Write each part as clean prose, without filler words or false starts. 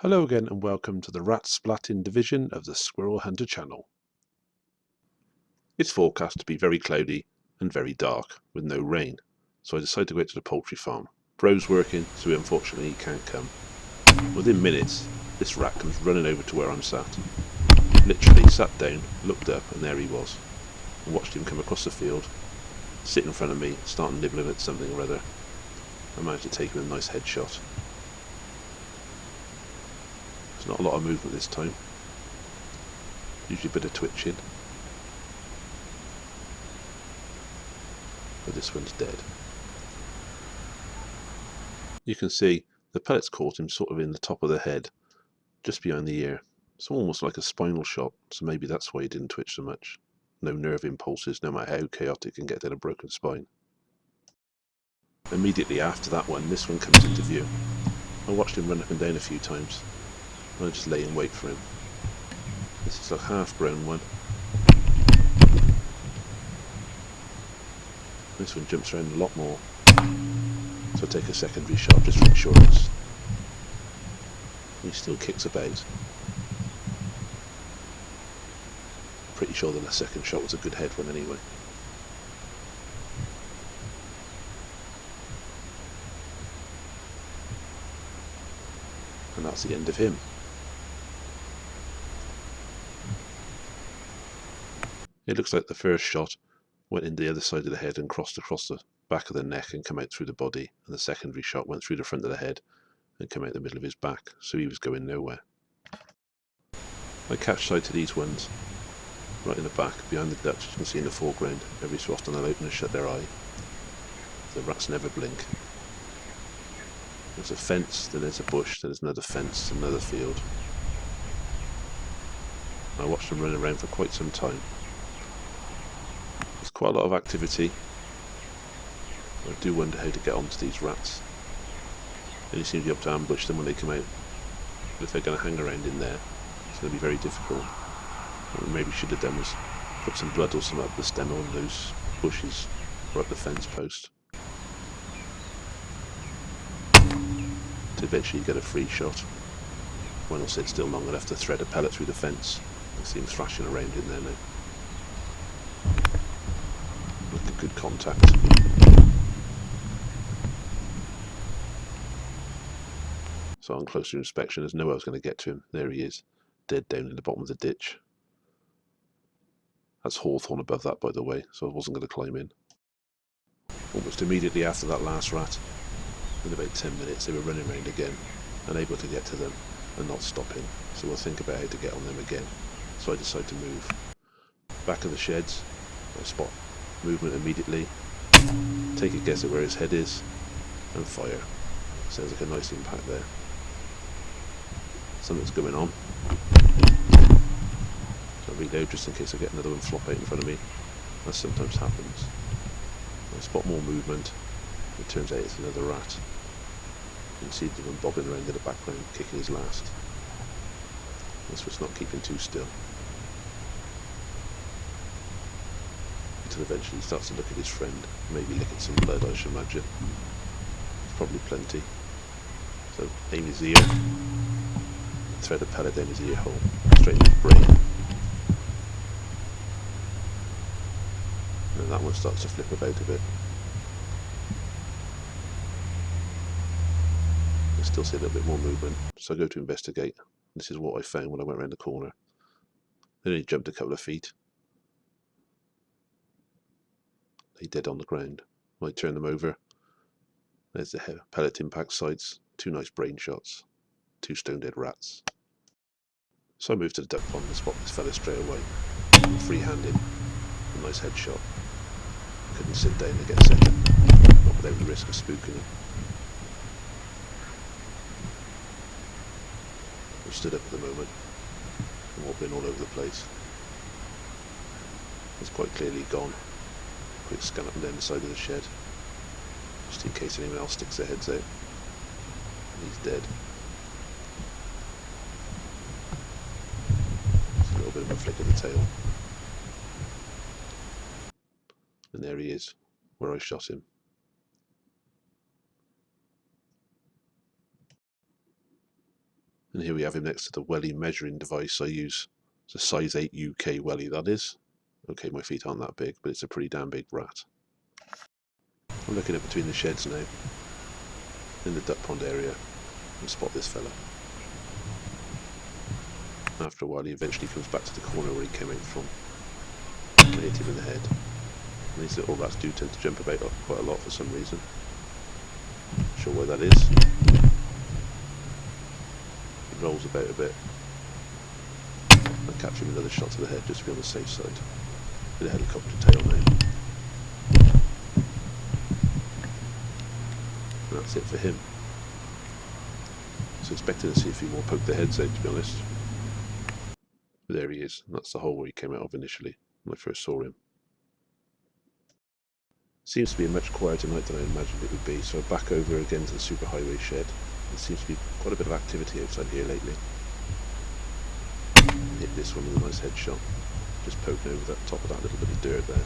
Hello again and welcome to the rat splatting division of the Squirrel Hunter channel. It's forecast to be very cloudy and very dark with no rain, so I decided to go out to the poultry farm. Bro's working, so unfortunately he can't come. Within minutes, this rat comes running over to where I'm sat. Literally sat down, looked up, and there he was. I watched him come across the field, sit in front of me, start nibbling at something or other. I managed to take him a nice headshot. There's not a lot of movement this time. Usually a bit of twitching. But this one's dead. You can see the pellets caught him sort of in the top of the head, just behind the ear. It's almost like a spinal shot, so maybe that's why he didn't twitch so much. No nerve impulses, no matter how chaotic, can get to a broken spine. Immediately after that one, this one comes into view. I watched him run up and down a few times, and I just lay in wait for him. This is a half-grown one. This one jumps around a lot more, so I take a secondary shot just for insurance. He still kicks about. Pretty sure the second shot was a good head one anyway. And that's the end of him. It looks like the first shot went in the other side of the head and crossed across the back of the neck and come out through the body, and the secondary shot went through the front of the head and came out the middle of his back, so he was going nowhere. I catch sight of these ones right in the back, behind the ducts. You can see in the foreground, every so often they'll open and shut their eye. The rats never blink. There's a fence, then there's a bush, then there's another fence, another field. I watched them running around for quite some time. There's quite a lot of activity. I do wonder how to get onto these rats. And you seem to be able to ambush them when they come out. But if they're going to hang around in there, it's going to be very difficult. What we maybe should have done was put some blood or something up the stem on those bushes or up the fence post, to eventually get a free shot. When I'll sit still long enough to thread a pellet through the fence. I see him thrashing around in there now. Look at good contact. So on closer inspection, there's no way I was going to get to him. There he is, dead down in the bottom of the ditch. That's hawthorn above that, by the way, so I wasn't going to climb in. Almost immediately after that last rat, in about 10 minutes, they were running around again, unable to get to them and not stopping. So we'll think about how to get on them again. So I decide to move. Back of the sheds, I spot movement immediately, take a guess at where his head is, and fire. Sounds like a nice impact there. Something's going on. So I reload just in case I get another one flop out in front of me. That sometimes happens. I spot more movement. It turns out it's another rat. You can see the one bobbing around in the background, kicking his last. This was not keeping too still. Until eventually he starts to look at his friend, maybe lick at some blood, I should imagine. It's probably plenty. So aim his ear, thread a pellet down his ear hole, straight in his brain. And that one starts to flip about a bit. I still see a little bit more movement, so I go to investigate. This is what I found when I went around the corner. Then he jumped a couple of feet. Lay dead on the ground. I turn them over. There's the pellet impact sites, 2 nice brain shots, 2 stone dead rats. So I moved to the duck pond and spot this fella straight away. Free-handed, a nice headshot. Couldn't sit down and get a second, not without the risk of spooking him. I stood up at the moment, and wobbling all over the place. He's quite clearly gone. Quick scan up and down the side of the shed, just in case anyone else sticks their heads out. He's dead. Just a little bit of a flick of the tail. And there he is, where I shot him. And here we have him next to the welly measuring device I use. It's a size 8 UK welly, that is. Okay, my feet aren't that big, but it's a pretty damn big rat. I'm looking at between the sheds now, in the duck pond area, and spot this fella. After a while he eventually comes back to the corner where he came out from. I hit him in the head. And these little rats do tend to jump about quite a lot for some reason. Not sure why that is. He rolls about a bit. I catch him another shot to the head just to be on the safe side. With a helicopter tail now. And that's it for him. So expecting to see a few more poke their heads out, to be honest. But there he is, and that's the hole where he came out of initially, when I first saw him. Seems to be a much quieter night than I imagined it would be, so I'm back over again to the superhighway shed. There seems to be quite a bit of activity outside here lately. Hit this one with a nice headshot, just poking over the top of that little bit of dirt there.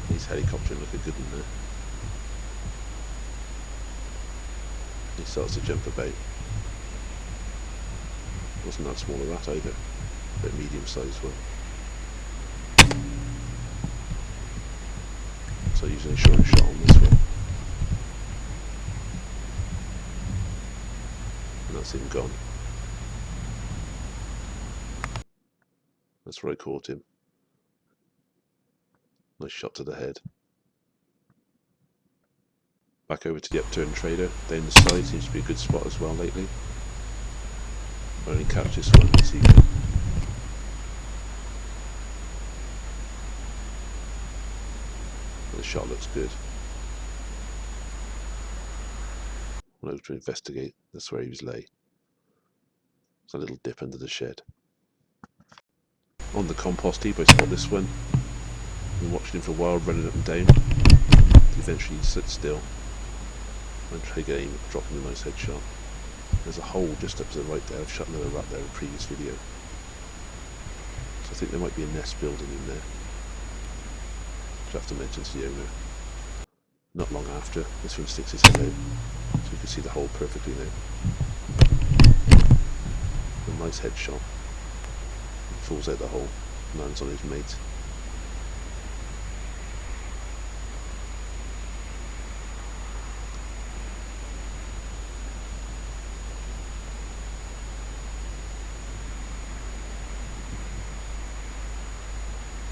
He's helicoptering like a good one there. He starts to jump about. Wasn't that small a rat either, but medium sized one. So using a short shot on this one. And that's him gone. That's where I caught him. Nice shot to the head. Back over to the upturned trader. Down the side seems to be a good spot as well lately. I only catch this one this evening. The shot looks good. When I was to investigate, that's where he was lay. There's a little dip under the shed. On the compost heap I spot this one. Been watching him for a while, running up and down. Eventually he sits still. And try to get aim, dropping a nice headshot. There's a hole just up to the right there. I've shot another rat there in a previous video. So I think there might be a nest building in there. Which I have to mention to the owner. Not long after, this one sticks his head out. So you can see the hole perfectly now. A nice headshot. He falls out the hole, lands on his mate.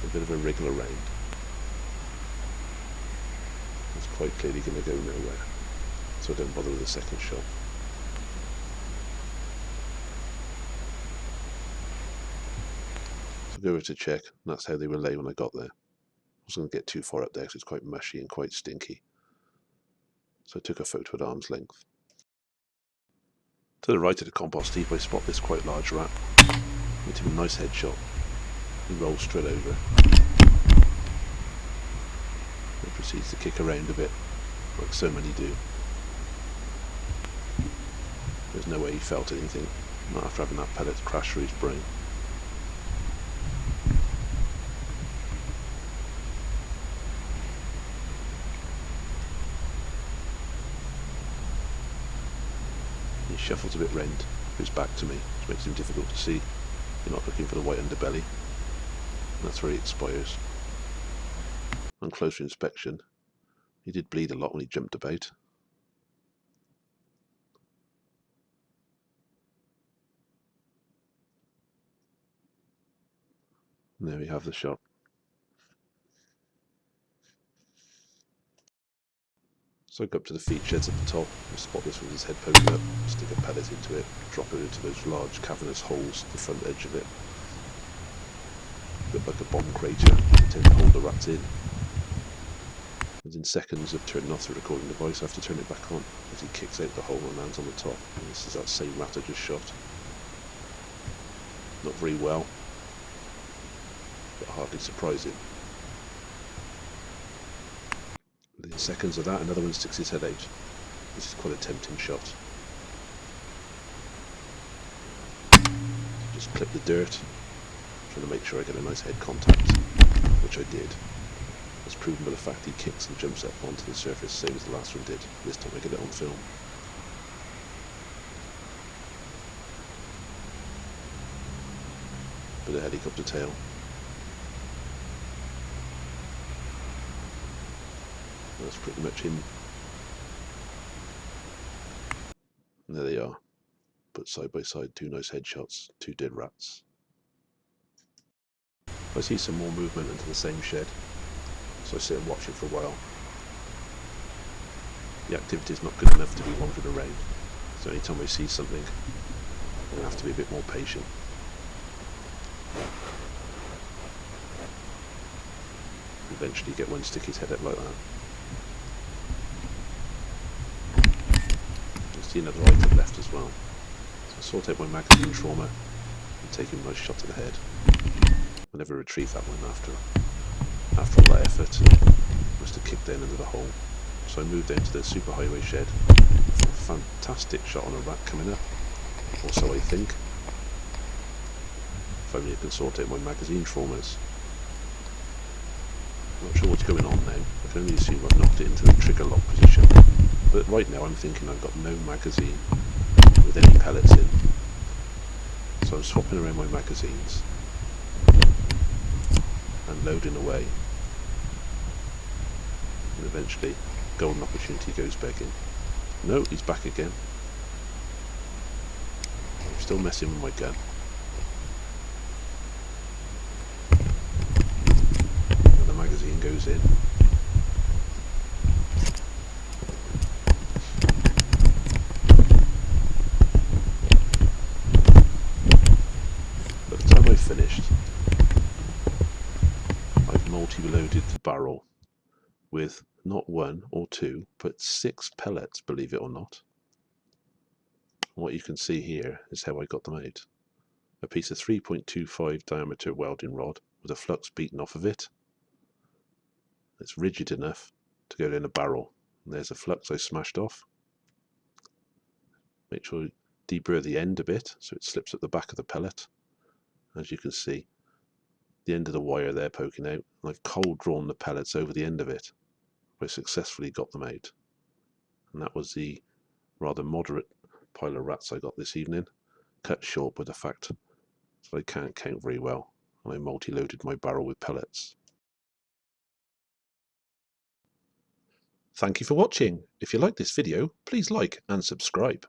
A bit of a wriggle around. It's quite clearly going to go nowhere, so I don't bother with a second shot. So go over to check, and that's how they were lay when I got there. I wasn't going to get too far up there because it's quite mushy and quite stinky. So I took a photo at arm's length. To the right of the compost heap I spot this quite large rat. Hit him a nice headshot. He rolls straight over. He proceeds to kick around a bit, like so many do. There's no way he felt anything, not after having that pellet crash through his brain. He shuffles a bit round, his back to me, which makes him difficult to see. You're not looking for the white underbelly. That's where he expires. On closer inspection, he did bleed a lot when he jumped about. And there we have the shot. So I go up to the feed sheds at the top, and spot this with his head poking up, stick a pellet into it, drop it into those large cavernous holes at the front edge of it. A bit like a bomb crater, they tend to hold the rats in. Within seconds of turning off the recording device, I have to turn it back on as he kicks out the hole and lands on the top. And this is that same rat I just shot. Not very well, but hardly surprising. Within seconds of that, another one sticks his head out. This is quite a tempting shot. Just clip the dirt, trying to make sure I get a nice head contact, which I did. As proven by the fact he kicks and jumps up onto the surface, same as the last one did. This time I get it on film. with a helicopter tail. That's pretty much him. And there they are, put side by side, two nice headshots, two dead rats. I see some more movement into the same shed, so I sit and watch it for a while. The activity is not good enough to be wandering around, so anytime I see something, I'm going to have to be a bit more patient. Eventually get one stick his head up like that. I see another item left as well, so I sort out my magazine trauma and take him a nice shot to the head. I never retrieved that one after all that effort. Must have kicked down into the hole. So I moved down to the superhighway shed. A fantastic shot on a rat coming up, or so I think. If only I can sort out my magazine traumas. I'm not sure what's going on now. I can only assume I've knocked it into the trigger lock position. But right now I'm thinking I've got no magazine with any pellets in. So I'm swapping around my magazines and loading away. And eventually, golden opportunity goes begging. No, he's back again. I'm still messing with my gun. And the magazine goes in. By the time I've finished, I've multi-loaded the barrel with not one or two, but 6 pellets, believe it or not. What you can see here is how I got them out. A piece of 3.25 diameter welding rod with a flux beaten off of it. It's rigid enough to go in a barrel. And there's a flux I smashed off. Make sure you deburr the end a bit so it slips at the back of the pellet. As you can see, the end of the wire there poking out. And I've cold drawn the pellets over the end of it. I successfully got them out. And that was the rather moderate pile of rats I got this evening, cut short by the fact that I can't count very well, and I multi-loaded my barrel with pellets. Thank you for watching. If you like this video, please like and subscribe.